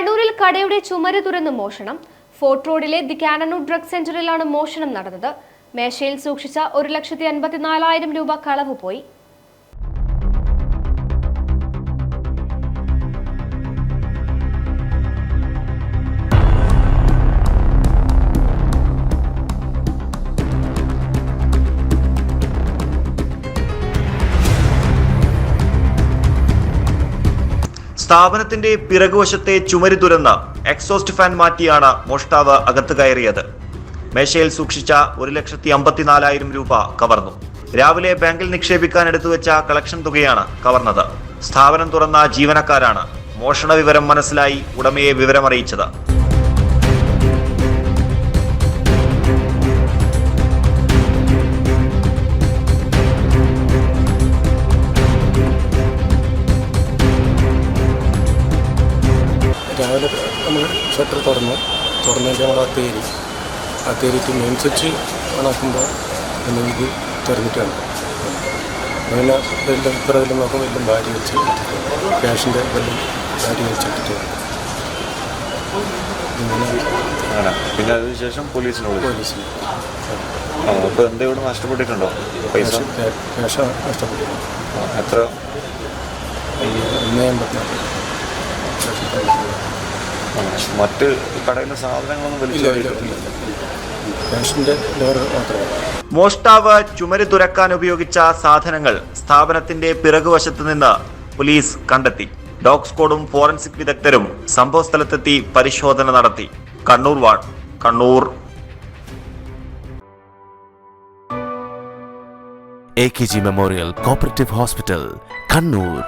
കണ്ണൂരിൽ കടയുടെ ചുമര് തുറന്ന് മോഷണം. ഫോർട്ട് റോഡിലെ ദി കാനനൂർ ഡ്രഗ് സെന്ററിലാണ് മോഷണം നടന്നത്. മേശയിൽ സൂക്ഷിച്ച 1,54,000 രൂപ കളവ് പോയി. സ്ഥാപനത്തിന്റെ പിറകുവശത്തെ ചുമര് തുറന്ന് എക്സോസ്റ്റ് ഫാൻ മാറ്റിയാണ് മോഷ്ടാവ് അകത്ത് കയറിയത്. മേശയിൽ സൂക്ഷിച്ച 1,54,000 രൂപ കവർന്നു. രാവിലെ ബാങ്കിൽ നിക്ഷേപിക്കാൻ എടുത്തുവെച്ച കളക്ഷൻ തുകയാണ് കവർന്നത്. സ്ഥാപനം തുറന്ന ജീവനക്കാരാണ് മോഷണ വിവരം മനസ്സിലായി ഉടമയെ വിവരമറിയിച്ചത്. രാവിലെ നമ്മൾ ഷട്ടർ തുറന്നതിൻ്റെ നമ്മൾ അത്തേരിക്ക് മെയിൻ സ്വിച്ച് ഓണാക്കുമ്പോൾ ഇത് തുറന്നിട്ടാണ്. അങ്ങനെ എല്ലാം ഇപ്പുറമെല്ലാം നോക്കുമ്പോൾ എല്ലാം ഭാര്യ വെച്ച് ക്യാഷിൻ്റെ എല്ലാം ഭാര്യ വെച്ചിട്ടിട്ട് പിന്നെ അതിനുശേഷം പോലീസിന് അപ്പോൾ എന്തെങ്കിലും നഷ്ടപ്പെട്ടിട്ടുണ്ടോ? പൈസ ക്യാഷ് നഷ്ടപ്പെട്ടിട്ടുണ്ട്. എത്ര? 1,54,000. മറ്റ് കടയിലെ സാധനങ്ങളൊന്നും വലിച്ചിട്ടില്ല. മോഷ്ടാവ് ചുമര് തുറക്കാൻ ഉപയോഗിച്ച സാധനങ്ങൾ സ്ഥാപനത്തിന്റെ പിറകുവശത്ത് നിന്ന് പോലീസ് കണ്ടെത്തി. ഡോഗ് സ്ക്വാഡും ഫോറൻസിക് വിദഗ്ധരും സംഭവസ്ഥലത്തെത്തി പരിശോധന നടത്തി. Kannur. AKG memorial cooperative hospital, Kannur.